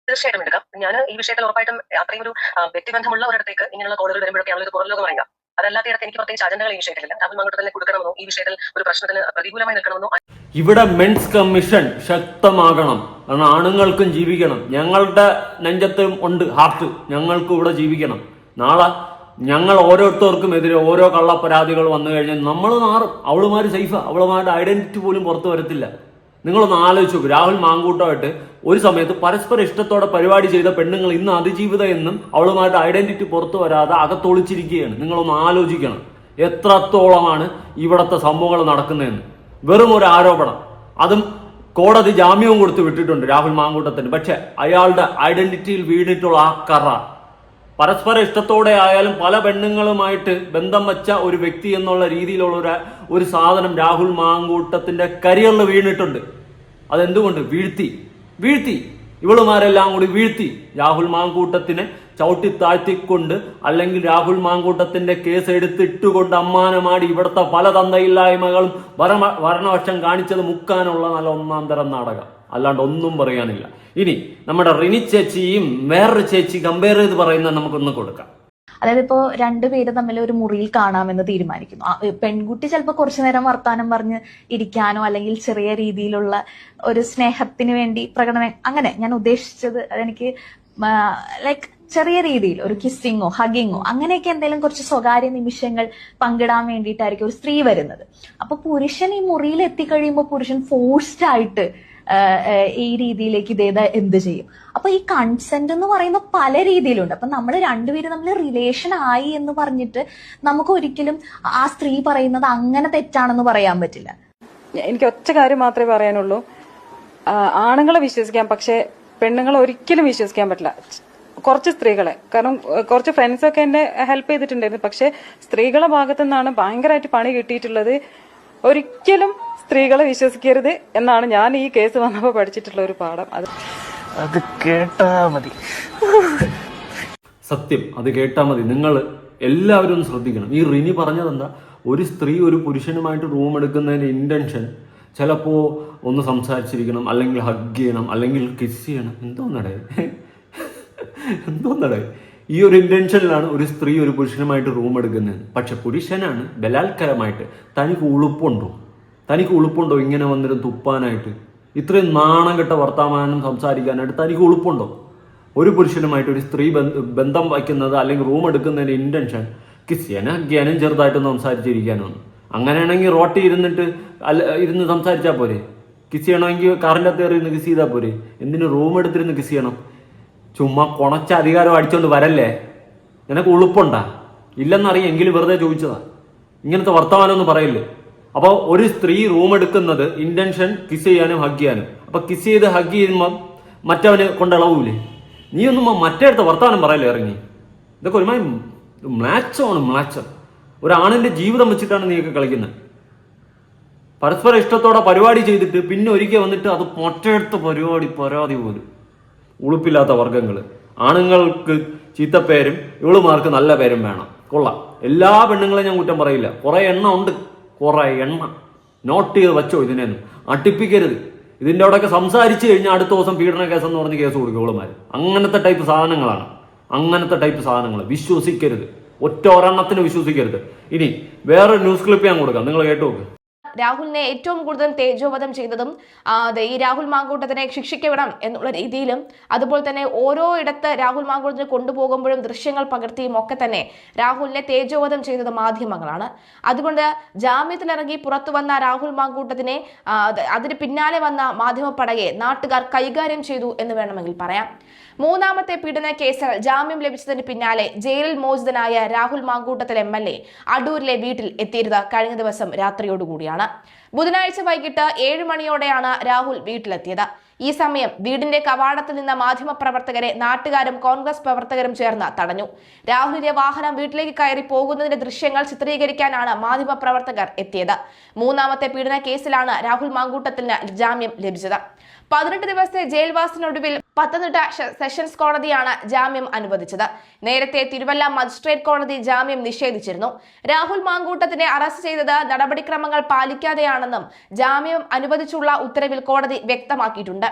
തീർച്ചയായിട്ടും എടുക്കാം. ഞാൻ ഈ വിഷയത്തിൽ ഉറപ്പായിട്ടും അത്രയും ഒരു വ്യക്തിബന്ധമുള്ള ഒരിടത്തേക്ക് ഇങ്ങനെയുള്ള കോളുകൾ വരുമ്പോഴൊക്കെയാണ് ഒരു പുറം ലോകം അറിയുക. അതല്ലാത്തയിടത്ത് എനിക്ക് പ്രത്യേകിച്ച് അജണ്ടകൾ ഈ വിഷയത്തിലില്ല. രാഹുൽ മാങ്കൂട്ടത്തിനെ കൊടുക്കണമെന്നോ ഈ വിഷയത്തിൽ ഒരു പ്രശ്നത്തിന് പ്രതികൂലമായി നിൽക്കണമെന്നോ. ഇവിടെ മെൻസ് കമ്മീഷൻ ശക്തമാകണം. കാരണം ആണുങ്ങൾക്കും ജീവിക്കണം. ഞങ്ങളുടെ നെഞ്ചത്തും ഉണ്ട് ഹാർട്ട്, ഞങ്ങൾക്കും ഇവിടെ ജീവിക്കണം. നാളെ ഞങ്ങൾ ഓരോരുത്തർക്കും എതിരെ ഓരോ കള്ളപ്പരാതികൾ വന്നു കഴിഞ്ഞാൽ നമ്മൾ മാറും. അവളുമാര് സേഫാ, അവളുമാരുടെ ഐഡന്റിറ്റി പോലും പുറത്തു വരത്തില്ല. നിങ്ങളൊന്ന് ആലോചിച്ച് നോക്കും, രാഹുൽ മാങ്കൂട്ടമായിട്ട് ഒരു സമയത്ത് പരസ്പര ഇഷ്ടത്തോടെ പരിപാടി ചെയ്ത പെണ്ണുങ്ങൾ ഇന്ന് അതിജീവിത എന്നും അവളുമായിട്ട് ഐഡന്റിറ്റി പുറത്തു വരാതെ അകത്തൊളിച്ചിരിക്കുകയാണ്. നിങ്ങളൊന്ന് ആലോചിക്കണം എത്രത്തോളമാണ് ഇവിടുത്തെ സംഭവങ്ങൾ നടക്കുന്നതെന്ന്. വെറും ഒരു ആരോപണം, അതും കോടതി ജാമ്യവും കൊടുത്ത് വിട്ടിട്ടുണ്ട് രാഹുൽ മാങ്കൂട്ടത്തിന്. പക്ഷെ അയാളുടെ ഐഡന്റിറ്റിയിൽ വീണിട്ടുള്ള ആ കറ, പരസ്പര ഇഷ്ടത്തോടെ ആയാലും പല പെണ്ണുങ്ങളുമായിട്ട് ബന്ധം വെച്ച ഒരു വ്യക്തി എന്നുള്ള രീതിയിലുള്ള ഒരു സാധനം രാഹുൽ മാങ്കൂട്ടത്തിന്റെ കരിയറിൽ വീണിട്ടുണ്ട്. അതെന്തുകൊണ്ട്? വീഴ്ത്തി ഇവളുമാരെല്ലാം കൂടി വീഴ്ത്തി രാഹുൽ മാങ്കൂട്ടത്തിനെ ചവിട്ടി താഴ്ത്തിക്കൊണ്ട്, അല്ലെങ്കിൽ രാഹുൽ മാങ്കൂട്ടത്തിന്റെ കേസ് എടുത്തിട്ടുകൊണ്ട് അമ്മാനമാടി ഇവിടുത്തെ പല തന്തയില്ലായ്മകളും ഭരണപക്ഷം കാണിച്ചത് മുക്കാനുള്ള നല്ല ഒന്നാം തരം നാടകം, അല്ലാണ്ട് ഒന്നും പറയാനില്ല. ഇനി നമ്മുടെ റിനി ചേച്ചിയും വേറൊരു ചേച്ചി കമ്പയർ ചെയ്ത് പറയുന്നത് നമുക്കൊന്ന് കൊടുക്കാം. അതായത് ഇപ്പോ രണ്ടുപേര് തമ്മിൽ ഒരു മുറിയിൽ കാണാമെന്ന് തീരുമാനിക്കുന്നു. പെൺകുട്ടി ചിലപ്പോൾ കുറച്ചു നേരം വർത്താനം പറഞ്ഞ് ഇരിക്കാനോ അല്ലെങ്കിൽ ചെറിയ രീതിയിലുള്ള ഒരു സ്നേഹത്തിന് വേണ്ടി അങ്ങനെ ഞാൻ ഉദ്ദേശിച്ചത് അതെനിക്ക് ലൈക്ക് ചെറിയ രീതിയിൽ ഒരു കിസ്സിങ്ങോ ഹഗിങ്ങോ അങ്ങനെയൊക്കെ എന്തെങ്കിലും കുറച്ച് സ്വകാര്യ നിമിഷങ്ങൾ പങ്കിടാൻ വേണ്ടിയിട്ടായിരിക്കും ഒരു സ്ത്രീ വരുന്നത്. അപ്പൊ പുരുഷൻ ഈ മുറിയിൽ എത്തിക്കഴിയുമ്പോൾ പുരുഷൻ ഫോഴ്സ്ഡ് ആയിട്ട് ഈ രീതിയിലേക്ക് ഇതേതാ എന്ത് ചെയ്യും? അപ്പൊ ഈ കൺസെന്റ് എന്ന് പറയുന്ന പല രീതിയിലുണ്ട്. അപ്പൊ നമ്മൾ രണ്ടുപേരും തമ്മിൽ റിലേഷൻ ആയി എന്ന് പറഞ്ഞിട്ട് നമുക്ക് ഒരിക്കലും ആ സ്ത്രീ പറയുന്നത് അങ്ങനെ തെറ്റാണെന്ന് പറയാൻ പറ്റില്ല. എനിക്ക് ഒറ്റ കാര്യം മാത്രമേ പറയാനുള്ളൂ, ആണുങ്ങളെ വിശ്വസിക്കാം, പക്ഷെ പെണ്ണുങ്ങളെ ഒരിക്കലും വിശ്വസിക്കാൻ പറ്റില്ല. കുറച്ച് സ്ത്രീകളെ, കാരണം കുറച്ച് ഫ്രണ്ട്സൊക്കെ എന്നെ ഹെൽപ്പ് ചെയ്തിട്ടുണ്ടായിരുന്നു, പക്ഷെ സ്ത്രീകളെ ഭാഗത്തു നിന്നാണ് ഭയങ്കരമായിട്ട് പണി കിട്ടിയിട്ടുള്ളത്. ഒരിക്കലും സ്ത്രീകളെ വിശ്വസിക്കരുത് എന്നാണ് ഞാൻ ഈ കേസ് വന്നപ്പോൾ പഠിച്ചിട്ടുള്ള ഒരു പാഠം. അത് കേട്ടാ മതി, സത്യം, അത് കേട്ടാ മതി. നിങ്ങൾ എല്ലാവരും ഒന്ന് ശ്രദ്ധിക്കണം. ഈ റിനി പറഞ്ഞതെന്താ, ഒരു സ്ത്രീ ഒരു പുരുഷനുമായിട്ട് റൂം എടുക്കുന്നതിന്റെ ഇന്റൻഷൻ ചിലപ്പോൾ ഒന്ന് സംസാരിച്ചിരിക്കണം, അല്ലെങ്കിൽ ഹഗ് ചെയ്യണം, അല്ലെങ്കിൽ കിസ് ചെയ്യണം. എന്തോന്നടേ ഈ ഒരു ഇന്റൻഷനിലാണ് ഒരു സ്ത്രീ ഒരു പുരുഷനുമായിട്ട് റൂം എടുക്കുന്നത്. പക്ഷെ പുരുഷനാണ് ബലാത്കാരമായിട്ട് തനിക്ക് ഉളുപ്പുണ്ടോ ഇങ്ങനെ വന്നിരുന്ന് തുപ്പാനായിട്ട്? ഇത്രയും നാണം കെട്ട വർത്തമാനം സംസാരിക്കാനായിട്ട് തനിക്ക് ഉളുപ്പുണ്ടോ? ഒരു പുരുഷനുമായിട്ട് ഒരു സ്ത്രീ ബന്ധം വയ്ക്കുന്നത് അല്ലെങ്കിൽ റൂം എടുക്കുന്നതിന്റെ ഇന്റൻഷൻ കിസ് ചെയ്യാനും ഹഗ് ചെയ്യാനും ചെറുതായിട്ടൊന്ന് സംസാരിച്ചിരിക്കാനാണ്. അങ്ങനെയാണെങ്കിൽ റോട്ടി ഇരുന്ന് സംസാരിച്ചാൽ പോരെ? കിസ് ചെയ്യണമെങ്കിൽ കാറിൻ്റെ അകത്ത് കയറി കിസ് ചെയ്താൽ പോരെ? എന്തിന് റൂം എടുത്തിരുന്ന് കിസ് ചെയ്യണം? ചുമ്മാ കൊണച്ച അധികാരം അടിച്ചോണ്ട് വരല്ലേ. നിനക്ക് ഉളുപ്പുണ്ടാ? ഇല്ലെന്നറിയാം, എങ്കിലും വെറുതെ ചോദിച്ചതാ. ഇങ്ങനത്തെ വർത്തമാനമൊന്നും പറയില്ലേ. അപ്പോൾ ഒരു സ്ത്രീ റൂം എടുക്കുന്നത് ഇന്റൻഷൻ കിസ് ചെയ്യാനും ഹഗ് ചെയ്യാനും. അപ്പൊ കിസ് ചെയ്ത് ഹഗ് ചെയ്യുമ്പോൾ മറ്റവന് കൊണ്ടിളവൂലേ? നീ ഒന്നും മറ്റേടുത്ത വർത്താനം പറയല്ലേ ഇറങ്ങി. ഇതൊക്കെ ഒരുമാതിരി മ്ലാച്ചമാണ്, മ്ലാച്ചം. ഒരാണിന്റെ ജീവിതം വെച്ചിട്ടാണ് നീയൊക്കെ കളിക്കുന്നത്. പരസ്പര ഇഷ്ടത്തോടെ പരിപാടി ചെയ്തിട്ട് പിന്നെ ഒരിക്കൽ വന്നിട്ട് അത് മറ്റേടുത്ത പരാതി പോലും. ഉളുപ്പില്ലാത്ത വർഗങ്ങൾ. ആണുങ്ങൾക്ക് ചീത്തപ്പേരും ഇവളുമാർക്ക് നല്ല പേരും വേണം. കൊള്ളാം. എല്ലാ പെണ്ണുങ്ങളെയും ഞാൻ കുറ്റം പറയില്ല. കുറെ എണ്ണ ഉണ്ട്, കുറെ എണ്ണ. നോട്ട് ചെയ്ത് വെച്ചോ. ഇതിനെയൊന്നും അട്ടിപ്പിക്കരുത്. ഇതിൻ്റെ അവിടെയൊക്കെ സംസാരിച്ചു കഴിഞ്ഞാൽ അടുത്ത ദിവസം പീഡന കേസെന്ന് പറഞ്ഞ് കേസ് കൊടുക്കും ഇവളുമാർ. അങ്ങനത്തെ ടൈപ്പ് സാധനങ്ങളാണ്. വിശ്വസിക്കരുത്. ഒരെണ്ണത്തിന് വിശ്വസിക്കരുത്. ഇനി വേറൊരു ന്യൂസ് ക്ലിപ്പ് ഞാൻ കൊടുക്കാം, നിങ്ങൾ കേട്ടു നോക്ക്. രാഹുലിനെ ഏറ്റവും കൂടുതൽ തേജോവധം ചെയ്തതും ഈ രാഹുൽ മാങ്കൂട്ടത്തിനെ ശിക്ഷിക്കപ്പെടാം എന്നുള്ള രീതിയിലും, അതുപോലെ തന്നെ ഓരോ ഇടത്ത് രാഹുൽ മാങ്കൂട്ടത്തിനെ കൊണ്ടുപോകുമ്പോഴും ദൃശ്യങ്ങൾ പകർത്തിയും ഒക്കെ തന്നെ രാഹുലിനെ തേജോവധം ചെയ്തത് മാധ്യമങ്ങളാണ്. അതുകൊണ്ട് ജാമ്യത്തിലിറങ്ങി പുറത്തു വന്ന രാഹുൽ മാങ്കൂട്ടത്തിനെ അതിന് പിന്നാലെ വന്ന മാധ്യമപ്പടയെ നാട്ടുകാർ കൈകാര്യം ചെയ്തു എന്ന് വേണമെങ്കിൽ പറയാം. മൂന്നാമത്തെ പീഡന കേസിൽ ജാമ്യം ലഭിച്ചതിന് പിന്നാലെ ജയിലിൽ മോചിതനായ രാഹുൽ മാങ്കൂട്ടത്തിൽ MLA അടൂരിലെ വീട്ടിൽ എത്തിയത് കഴിഞ്ഞ ദിവസം രാത്രിയോടുകൂടിയാണ്. ബുധനാഴ്ച വൈകിട്ട് 7 മണിയോടെയാണ് രാഹുൽ വീട്ടിലെത്തിയത്. ഈ സമയം വീടിന്റെ കവാടത്തിൽ നിന്ന് മാധ്യമപ്രവർത്തകരെ നാട്ടുകാരും കോൺഗ്രസ് പ്രവർത്തകരും ചേർന്ന് തടഞ്ഞു. രാഹുലിന്റെ വാഹനം വീട്ടിലേക്ക് കയറി പോകുന്നതിന്റെ ദൃശ്യങ്ങൾ ചിത്രീകരിക്കാനാണ് മാധ്യമപ്രവർത്തകർ എത്തിയത്. മൂന്നാമത്തെ പീഡന കേസിലാണ് രാഹുൽ മാങ്കൂട്ടത്തിന് ജാമ്യം ലഭിച്ചത്. 18 ദിവസത്തെ ജയിൽവാസത്തിനൊടുവിൽ പത്തനംതിട്ട സെഷൻസ് കോടതിയാണ് ജാമ്യം അനുവദിച്ചത്. നേരത്തെ തിരുവല്ല മജിസ്ട്രേറ്റ് കോടതി ജാമ്യം നിഷേധിച്ചിരുന്നു. രാഹുൽ മാങ്കൂട്ടത്തിനെ അറസ്റ്റ് ചെയ്തത് നടപടിക്രമങ്ങൾ പാലിക്കാതെയാണെന്നും ജാമ്യം അനുവദിച്ചുള്ള ഉത്തരവിൽ കോടതി വ്യക്തമാക്കിയിട്ടുണ്ട്.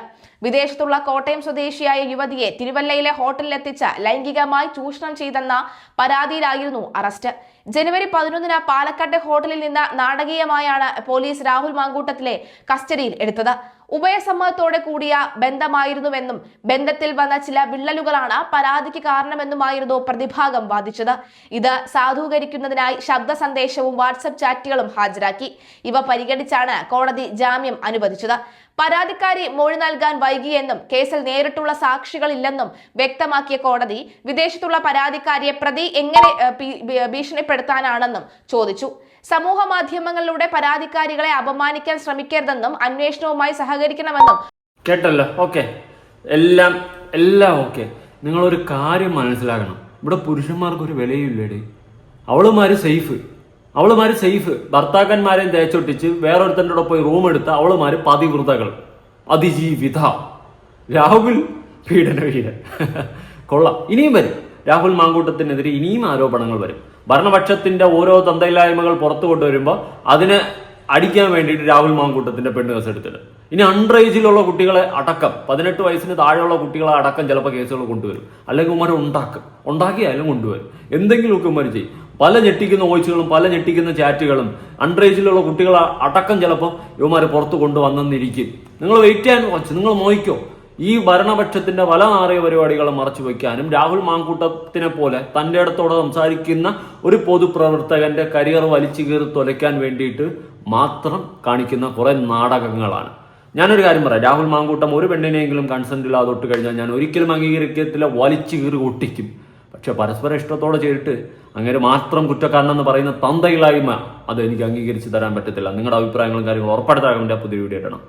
വിദേശത്തുള്ള കോട്ടയം സ്വദേശിയായ യുവതിയെ തിരുവല്ലയിലെ ഹോട്ടലിലെത്തിച്ച് ലൈംഗികമായി ചൂഷണം ചെയ്തെന്ന പരാതിയിലായിരുന്നു അറസ്റ്റ്. ജനുവരി 11 പാലക്കാട്ടെ ഹോട്ടലിൽ നിന്ന് നാടകീയമായാണ് പോലീസ് രാഹുൽ മാങ്കൂട്ടത്തിലെ കസ്റ്റഡിയിൽ എടുത്തത്. ഉഭയസമ്മതത്തോടെ കൂടിയ ബന്ധമായിരുന്നുവെന്നും ബന്ധത്തിൽ വന്ന ചില വിള്ളലുകളാണ് പരാതിക്ക് കാരണമെന്നുമായിരുന്നു പ്രതിഭാഗം വാദിച്ചത്. ഇത് സാധൂകരിക്കുന്നതിനായി ശബ്ദ സന്ദേശവും വാട്സപ്പ് ചാറ്റുകളും ഹാജരാക്കി. ഇവ പരിഗണിച്ചാണ് കോടതി ജാമ്യം അനുവദിച്ചത്. പരാതിക്കാരി മൊഴി നൽകാൻ വൈകിയെന്നും കേസിൽ നേരിട്ടുള്ള സാക്ഷികളില്ലെന്നും വ്യക്തമാക്കിയ കോടതി വിദേശത്തുള്ള പരാതിക്കാരിയെ പ്രതി എങ്ങനെ ഭീഷണിപ്പെടുത്താനാണെന്നും ചോദിച്ചു. സമൂഹ മാധ്യമങ്ങളിലൂടെ പരാതിക്കാരികളെ അപമാനിക്കാൻ ശ്രമിക്കരുതെന്നും അന്വേഷണവുമായി സഹകരിക്കണമെന്നും കേട്ടല്ലോ. ഓക്കെ, എല്ലാം ഓക്കെ. നിങ്ങളൊരു കാര്യം മനസ്സിലാക്കണം, ഇവിടെ പുരുഷന്മാർക്ക് ഒരു വിലയില്ലേടി. അവളുമാര് സേഫ്. ഭർത്താക്കന്മാരെയും തേച്ചൊട്ടിച്ച് വേറൊരുത്തൻ്റെ കൂടെ പോയി റൂം എടുത്ത അവളുമാര് പതിവ്രതകൾ, അതിജീവിത. രാഹുൽ പീഡനവീരൻ. കൊള്ളാം. ഇനിയും വരും. രാഹുൽ മാങ്കൂട്ടത്തിനെതിരെ ഇനിയും ആരോപണങ്ങൾ വരും. ഭരണപക്ഷത്തിന്റെ ഓരോ തന്തയില്ലായ്മകൾ പുറത്തു കൊണ്ടുവരുമ്പോൾ അതിനെ അടിക്കാൻ വേണ്ടിയിട്ട് രാഹുൽ മാങ്കൂട്ടത്തിന്റെ പെണ്ണ് കേസ് എടുത്തിട്ട് ഇനി അണ്ടർ ഏജിലുള്ള കുട്ടികളെ അടക്കം 18 വയസ്സിന് താഴെയുള്ള കുട്ടികളെ അടക്കം ചിലപ്പോൾ കേസുകൾ കൊണ്ടുവരും. അല്ലെങ്കിൽ ഉമ്മാരെ ഉണ്ടാക്കിയാലും കൊണ്ടുവരും. എന്തെങ്കിലുമൊക്കെ ഉമ്മാർ ചെയ്യും. പല ഞെട്ടിക്കുന്ന വോയിസുകളും പല ഞെട്ടിക്കുന്ന ചാറ്റുകളും അണ്ടർ ഏജിലുള്ള കുട്ടികളെ അടക്കം ചിലപ്പോൾ ഇവന്മാരെ പുറത്ത് കൊണ്ടുവന്നിരിക്കും. നിങ്ങൾ വെയിറ്റ് ചെയ്യാൻ കുറച്ച്, നിങ്ങൾ നോക്കിക്കോ. ഈ ഭരണപക്ഷത്തിന്റെ പല നാറിയ പരിപാടികളെ മറച്ചു വയ്ക്കാനും രാഹുൽ മാങ്കൂട്ടത്തിനെ പോലെ തൻ്റെ അടുത്തോടെ സംസാരിക്കുന്ന ഒരു പൊതുപ്രവർത്തകന്റെ കരിയർ വലിച്ചു കീറി തുലയ്ക്കാൻ വേണ്ടിയിട്ട് മാത്രം കാണിക്കുന്ന കുറെ നാടകങ്ങളാണ്. ഞാനൊരു കാര്യം പറയാം, രാഹുൽ മാങ്കൂട്ടം ഒരു പെണ്ണിനെങ്കിലും കൺസെന്റ് ഇല്ലാതെ തൊട്ട് കഴിഞ്ഞാൽ ഞാൻ ഒരിക്കലും അംഗീകരിക്കത്തില്ല, വലിച്ചു കീറി ഒട്ടിക്കും. പക്ഷെ പരസ്പര ഇഷ്ടത്തോടെ ചെയ്തിട്ട് അങ്ങനെ മാത്രം കുറ്റക്കാരനെന്ന് പറയുന്ന തന്തയില്ലായ്മ അത് എനിക്ക് അംഗീകരിച്ച് തരാൻ പറ്റത്തില്ല. നിങ്ങളുടെ അഭിപ്രായങ്ങളും കാര്യങ്ങളും ഉറപ്പെടുത്താൻ പുതിയ വീഡിയോ ഇടണം.